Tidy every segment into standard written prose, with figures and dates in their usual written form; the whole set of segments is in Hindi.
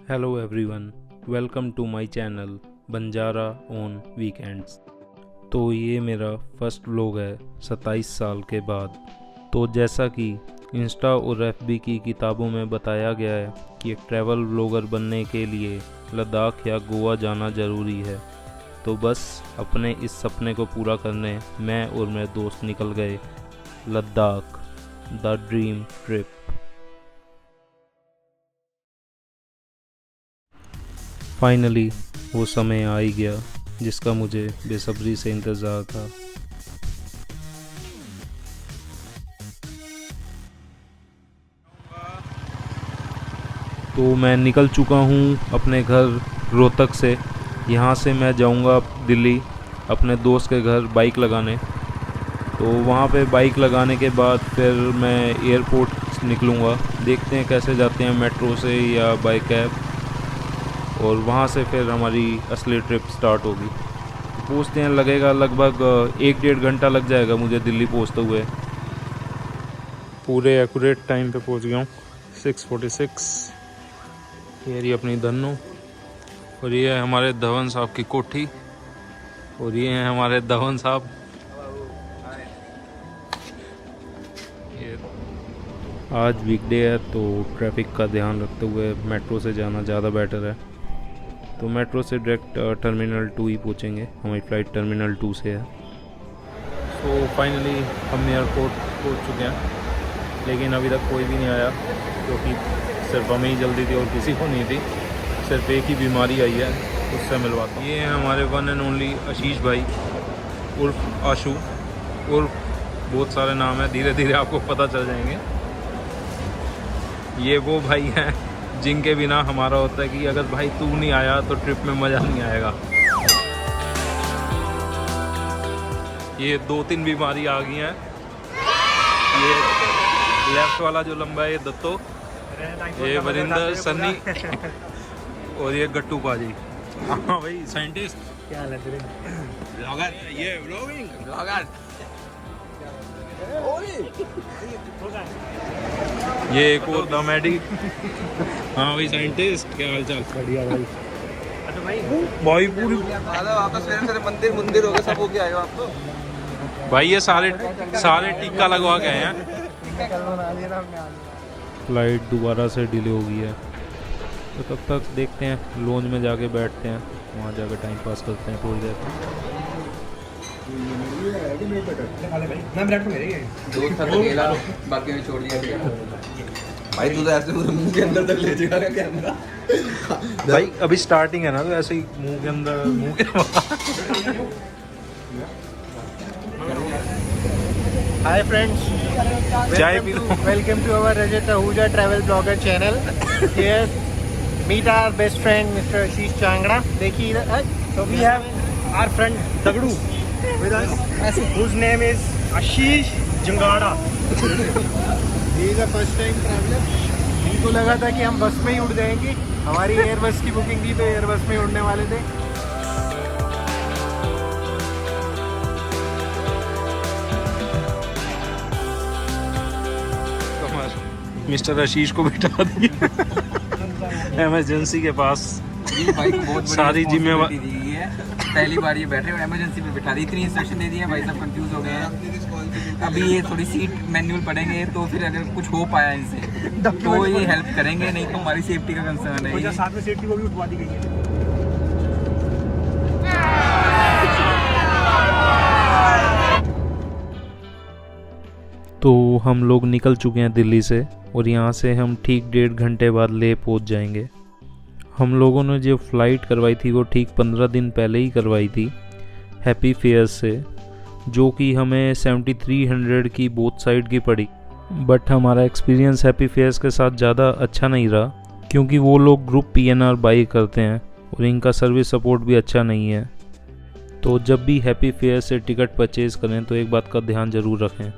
Hello everyone, welcome to my channel Banjara on weekends. तो ये मेरा फर्स्ट व्लॉग है 27 साल के बाद। तो जैसा कि इंस्टा और एफबी की किताबों में बताया गया है कि एक ट्रैवल व्लॉगर बनने के लिए लद्दाख या गोवा जाना ज़रूरी है, तो बस अपने इस सपने को पूरा करने मैं और मेरे दोस्त निकल गए Ladakh, the dream trip. Finally वो समय आ ही गया जिसका मुझे बेसब्री से इंतज़ार था। तो मैं निकल चुका हूँ अपने घर रोहतक से। यहाँ से मैं जाऊँगा दिल्ली अपने दोस्त के घर बाइक लगाने। तो वहाँ पे बाइक लगाने के बाद फिर मैं एयरपोर्ट निकलूँगा। देखते हैं कैसे जाते हैं, मेट्रो से या बाय कैब, और वहाँ से फिर हमारी असली ट्रिप स्टार्ट होगी। पहुँचते हैं, लगेगा लगभग 1-1.5 घंटा लग जाएगा मुझे दिल्ली पहुँचते हुए। पूरे एक्यूरेट टाइम पे पहुँच गया हूँ, 6:46। ये रही अपनी धन्नो, और ये है हमारे धवन साहब की कोठी, और ये हैं हमारे धवन साहब। ये आज वीकडे है तो ट्रैफिक का ध्यान रखते हुए मेट्रो से जाना ज़्यादा बेटर है। तो मेट्रो से डायरेक्ट टर्मिनल 2 ही पहुँचेंगे, हमारी फ़्लाइट टर्मिनल 2 से है। तो फाइनली हम एयरपोर्ट पहुँच चुके हैं, लेकिन अभी तक कोई भी नहीं आया, क्योंकि सिर्फ हमें ही जल्दी थी और किसी को नहीं थी। सिर्फ एक ही बीमारी आई है, उससे मिलवाता हूँ। ये हैं हमारे वन एंड ओनली आशीष भाई उर्फ आशू, उर्फ बहुत सारे नाम हैं, धीरे धीरे आपको पता चल जाएंगे। ये वो भाई हैं जिनके बिना हमारा होता है कि अगर भाई तू नहीं आया तो ट्रिप में मज़ा नहीं आएगा। ये 2-3 बीमारी आ गई हैं। ये लेफ्ट वाला जो लंबा है ये दत्तो, ये वरिंदर सन्नी, और ये गट्टू पाजी। हाँ भाई, साइंटिस्ट क्या है तेरे ब्लॉगर, ये ब्लॉगिंग ब्लॉगर। ये एक और दामेडी। हाँ भाई, साइंटिस्ट, क्या हाल चाल? बढ़िया भाई। भाई पूरी वापस मंदिर हो गए, सब होके आए हो आप तो। भाई ये सारे टीका लगवा के आए हैं। फ्लाइट दोबारा से डिले हो गई है, तो तब तक देखते हैं लॉन्ज में जाके बैठते हैं, वहाँ जाके टाइम पास करते हैं थोड़ी देर। बाकी में छोड़ दिया भाई, तू तो ऐसे मुंह के अंदर तक ले जाएगा कैमरा। भाई अभी स्टार्टिंग है ना, तो ऐसे ही मुंह के अंदर, मुंह के Hi friends, चाय P low. welcome to our Rajat Ahuja travel blogger channel. Here, meet our best friend Mr. Ashish Changra. देखिए इधर, so we have our friend Dagdu with us, whose name is Ashish Jangada. He is a first time traveler. इनको लगा था कि हम बस में ही उड़ जाएंगे, हमारी एयर बस की बुकिंग थी तो एयर बस में उड़ने वाले थे। मिस्टर आशीष को बिठा दिया इमरजेंसी के पास। ये बाइक बहुत सारी जिम्मेवारी दी गई है। पहली बार ये बैठ रहे हो, इमरजेंसी में बिठा दी, इतनी इंस्ट्रक्शन दे दी है, भाई सब कंफ्यूज हो गए हैं। अभी ये थोड़ी सीट मैनुअल पढ़ेंगे तो फिर अगर कुछ हो पाया इनसे तो ये हेल्प करेंगे, नहीं तो हमारी सेफ्टी का कंसर्न है। साथ में सेफ्टी को भी उठवा दी गई है। तो हम लोग निकल चुके हैं दिल्ली से, और यहाँ से हम ठीक 1.5 घंटे बाद ले पहुँच जाएंगे। हम लोगों ने जो फ़्लाइट करवाई थी वो ठीक 15 दिन पहले ही करवाई थी हैप्पी फेयर से, जो कि हमें 7300 की बोथ साइड की पड़ी। बट हमारा एक्सपीरियंस हैप्पी फेयर्स के साथ ज़्यादा अच्छा नहीं रहा, क्योंकि वो लोग ग्रुप PNR बाई करते हैं और इनका सर्विस सपोर्ट भी अच्छा नहीं है। तो जब भी हैप्पी फेयर से टिकट परचेज़ करें तो एक बात का ध्यान ज़रूर रखें।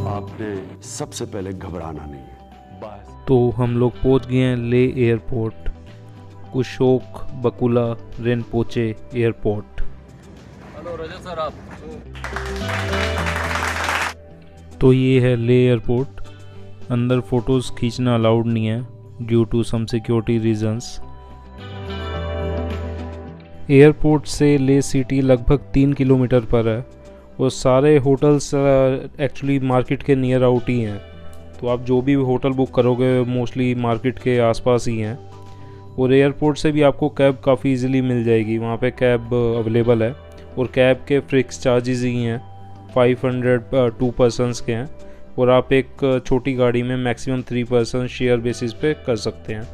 आपने सबसे पहले घबराना नहीं है बस। तो हम लोग पहुंच गए हैं ले एयरपोर्ट, कुशोक बकुला रिनपोचे एयरपोर्ट। हेलो रजत सर, आप तो ये है ले एयरपोर्ट। अंदर फ़ोटोज़ खींचना अलाउड नहीं है, due to some security reasons. Airport से ले सिटी लगभग 3 किलोमीटर पर है और सारे होटल्स एक्चुअली मार्केट के नियर आउट ही हैं, तो आप जो भी होटल बुक करोगे मोस्टली मार्केट के आसपास ही हैं। और एयरपोर्ट से भी आपको कैब काफ़ी इजीली मिल जाएगी, वहाँ पे कैब अवेलेबल है और कैब के फिक्स चार्जेस ही हैं, 500 2 पर्सनस के हैं और आप एक छोटी गाड़ी में मैक्सिमम 3 पर्सन शेयर बेसिस पे कर सकते हैं।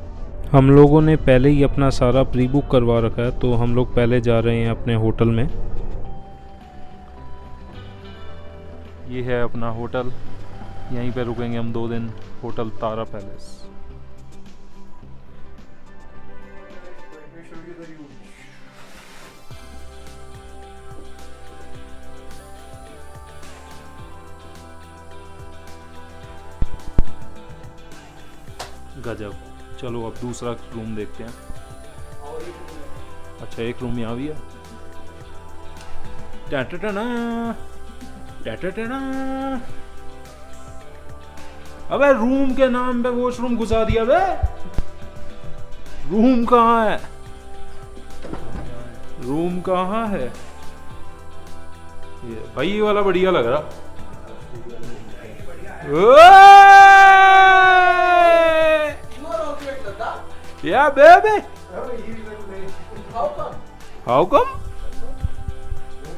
हम लोगों ने पहले ही अपना सारा प्री बुक करवा रखा है, तो हम लोग पहले जा रहे हैं अपने होटल में। ये है अपना होटल, यहीं पे रुकेंगे हम 2 दिन, होटल तारा पैलेस। गजब। चलो अब दूसरा रूम देखते हैं। अच्छा, एक रूम यहाँ भी है। अबे रूम के नाम पे वॉशरूम घुसा दिया बे। रूम कहाँ है? रूम कहाँ है? ये भाई, ये वाला बढ़िया लग रहा। Yeah, baby. How come?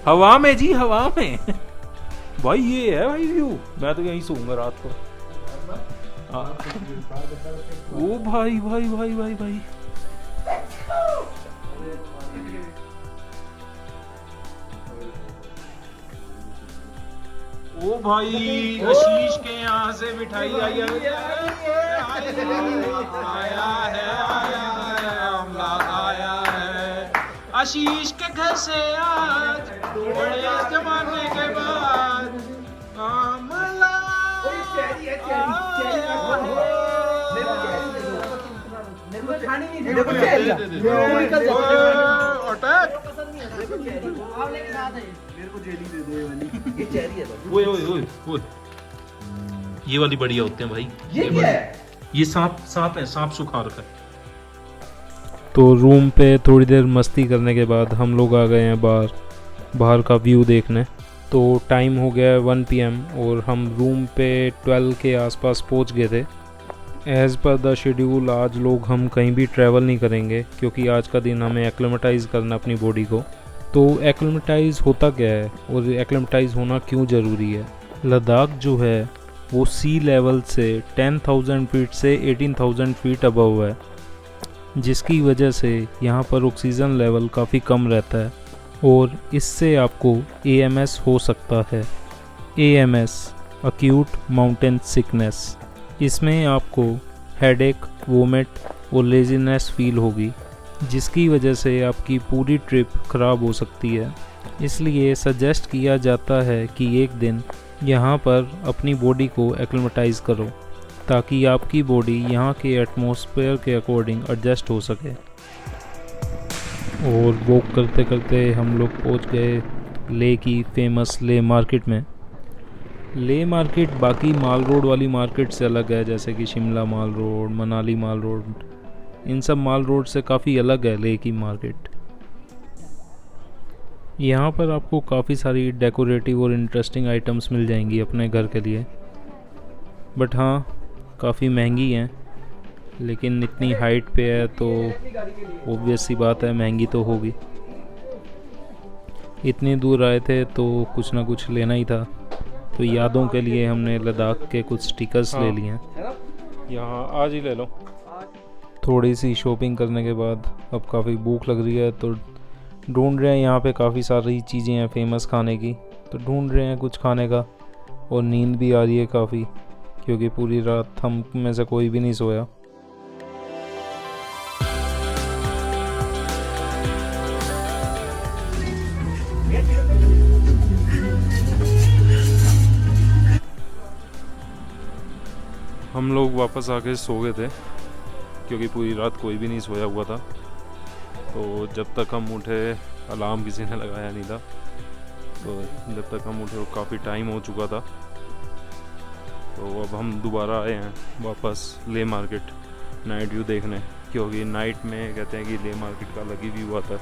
हवा में जी, हवा में। भाई ये है भाई व्यू, मैं तो यहीं सोऊंगा रात को। ओ भाई भाई भाई भाई भाई, ओ भाई आशीष के यहाँ से मिठाई आई है। आया है आशीष के घर से आज बड़े जमाने के बाद आमला ये वाली बढ़िया होते हैं भाई। ये सांप है, सांप सुखा रखा है। तो रूम पे थोड़ी देर मस्ती करने के बाद हम लोग आ गए हैं बाहर का व्यू देखने। तो टाइम हो गया है 1 PM और हम रूम पे 12 के आसपास पहुंच गए थे। एज़ पर द शेड्यूल आज लोग हम कहीं भी ट्रैवल नहीं करेंगे, क्योंकि आज का दिन हमें एक्लेमेटाइज़ करना अपनी बॉडी को। तो एक्लेमेटाइज़ होता क्या है और एक्लेमेटाइज़ होना क्यों ज़रूरी है? लद्दाख जो है वो सी लेवल से 10,000 फीट से 18,000 फीट अबव है, जिसकी वजह से यहाँ पर ऑक्सीजन लेवल काफ़ी कम रहता है और इससे आपको AMS हो सकता है। AMS acute mountain sickness. इसमें आपको हेडेक, वोमिट और लेजीनेस फील होगी, जिसकी वजह से आपकी पूरी ट्रिप ख़राब हो सकती है। इसलिए सजेस्ट किया जाता है कि एक दिन यहाँ पर अपनी बॉडी को एक्लेमेटाइज़ करो, ताकि आपकी बॉडी यहाँ के एटमॉस्फेयर के अकॉर्डिंग एडजस्ट हो सके। और वॉक करते करते हम लोग पहुँच गए ले की फेमस ले मार्केट में। ले मार्केट बाकी माल रोड वाली मार्केट से अलग है, जैसे कि शिमला माल रोड, मनाली माल रोड, इन सब माल रोड से काफ़ी अलग है ले की मार्केट। यहाँ पर आपको काफ़ी सारी डेकोरेटिव और इंटरेस्टिंग आइटम्स मिल जाएंगी अपने घर के लिए, बट हाँ काफ़ी महंगी हैं, लेकिन इतनी हाइट पे है तो ऑब्वियस सी बात है महंगी तो होगी। इतनी दूर आए थे तो कुछ ना कुछ लेना ही था, तो यादों के लिए हमने लद्दाख के कुछ स्टिकर्स ले लिए हैं। यहाँ आज ही ले लो। थोड़ी सी शॉपिंग करने के बाद अब काफ़ी भूख लग रही है, तो ढूंढ रहे हैं यहाँ पे काफ़ी सारी चीज़ें हैं फेमस खाने की, तो ढूंढ रहे हैं कुछ खाने का। और नींद भी आ रही है काफ़ी, क्योंकि पूरी रात हम में से कोई भी नहीं सोया। हम लोग वापस आके सो गए थे, क्योंकि पूरी रात कोई भी नहीं सोया हुआ था। तो जब तक हम उठे, अलार्म किसी ने लगाया नहीं था, तो जब तक हम उठे काफ़ी टाइम हो चुका था। तो अब हम दोबारा आए हैं वापस ले मार्केट, नाइट व्यू देखने, क्योंकि नाइट में कहते हैं कि ले मार्केट का अलग ही व्यू आता है।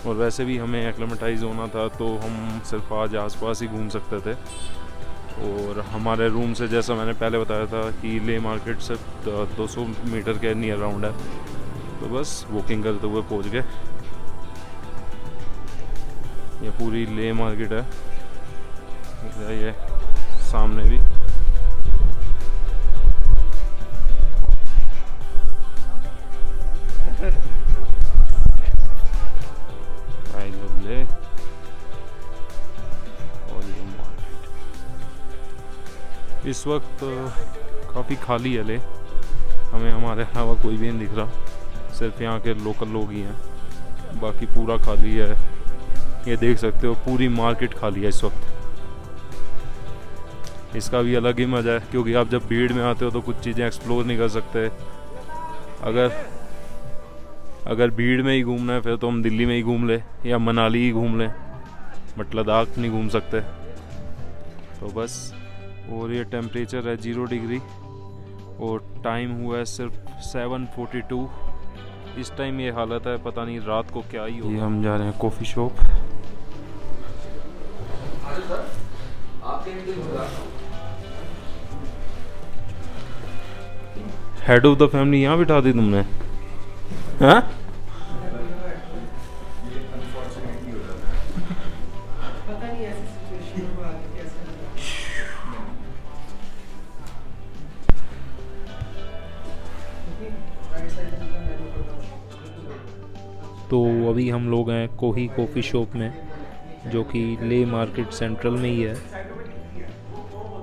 और वैसे भी हमें एक्लेमेटाइज होना था तो हम सिर्फ आज आसपास ही घूम सकते थे। और हमारे रूम से, जैसा मैंने पहले बताया था, कि ले मार्केट सिर्फ 200 मीटर के नियर राउंड है, तो बस वॉकिंग करते हुए पहुंच गए। ये पूरी ले मार्केट है, ये सामने भी। आई लव ले। और ये मार्केट इस वक्त काफ़ी खाली है ले, हमें हमारे अलावा कोई भी नहीं दिख रहा, सिर्फ यहाँ के लोकल लोग ही हैं, बाकी पूरा खाली है। ये देख सकते हो पूरी मार्केट खाली है इस वक्त। इसका भी अलग ही मज़ा है, क्योंकि आप जब भीड़ में आते हो तो कुछ चीज़ें एक्सप्लोर नहीं कर सकते। अगर भीड़ में ही घूमना है फिर तो हम दिल्ली में ही घूम ले या मनाली ही घूम लें, बट लद्दाख नहीं घूम सकते। तो बस। और ये टेम्परेचर है 0 डिग्री और टाइम हुआ है सिर्फ 7:42। इस टाइम ये हालत है, पता नहीं रात को क्या ही होगा। ये हम जा रहे हैं coffee shop. Head of the family यहाँ बिठा दी तुमने, हाँ? तो अभी हम लोग हैं कोही कॉफ़ी शॉप में, जो कि ले मार्केट सेंट्रल में ही है।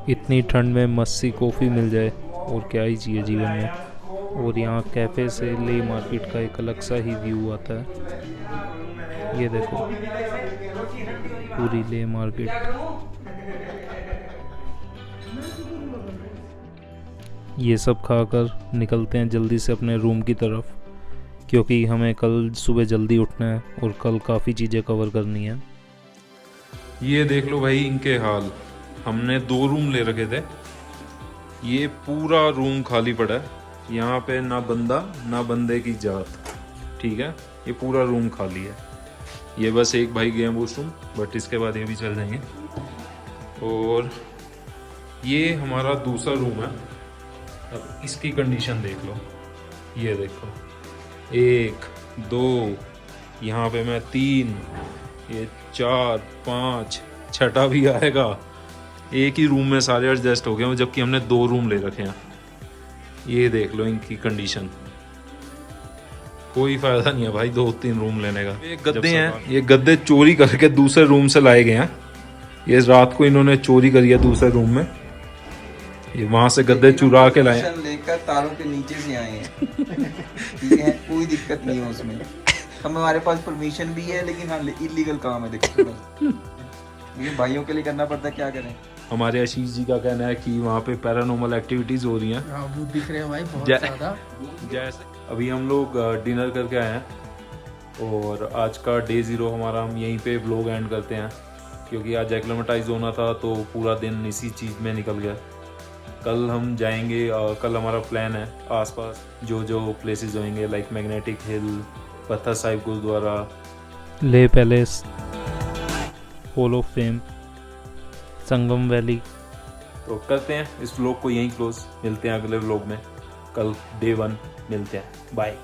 इतनी ठंड में मस्त सी कॉफ़ी मिल जाए और क्या ही चाहिए जीवन में। और यहाँ कैफ़े से ले मार्केट का एक अलग सा ही व्यू आता है। ये देखो पूरी ले मार्केट। ये सब खाकर निकलते हैं जल्दी से अपने रूम की तरफ, क्योंकि हमें कल सुबह जल्दी उठना है और कल काफ़ी चीज़ें कवर करनी है। ये देख लो भाई इनके हाल। हमने 2 रूम ले रखे थे, ये पूरा रूम खाली पड़ा है। यहाँ पे ना बंदा ना बंदे की जात, ठीक है। ये पूरा रूम खाली है। ये बस एक भाई गए हैं वॉशरूम, बट इसके बाद ये भी चल जाएंगे। और ये हमारा दूसरा रूम है। अब इसकी कंडीशन देख लो, ये देखो 1 2, यहाँ पे मैं 3, ये 4 5, छठा भी आएगा। एक ही रूम में सारे एडजस्ट हो गए हैं, जबकि हमने 2 रूम ले रखे हैं। ये देख लो इनकी कंडीशन, कोई फायदा नहीं है भाई 2-3 रूम लेने का। ये गद्दे हैं, ये गद्दे चोरी करके दूसरे रूम से लाए गए हैं। ये रात को इन्होंने चोरी करी है दूसरे रूम में, ये वहां से गद्दे चुरा के लाए, लेकर तारों के नीचे से आए हैं। ठीक है, कोई दिक्कत नहीं है उसमें। हमारे पास परमिशन भी है, लेकिन हाँ इलीगल काम है। देखो ये भाइयों के लिए करना पड़ता है, क्या करें। हमारे आशीष जी का कहना है कि वहाँ पे पैरानॉर्मल एक्टिविटीज हो रही हैं। वो दिख रहे हैं भाई बहुत ज़्यादा। जैसे अभी हम लोग डिनर करके आए हैं और आज का डे 0 हमारा हम यहीं पे व्लॉग एंड करते हैं, क्योंकि आज एक्लेमेटाइज होना था तो पूरा दिन इसी चीज़ में निकल गया। कल हम जाएंगे, कल हमारा प्लान है आसपास जो प्लेसेस होंगे, लाइक मैग्नेटिक हिल, पत्थर साहिब गुरुद्वारा, ले palace, hall of fame, Sangam valley. तो करते हैं इस व्लॉग को यहीं क्लोज। मिलते हैं अगले व्लॉग में, कल डे 1 मिलते हैं। बाय।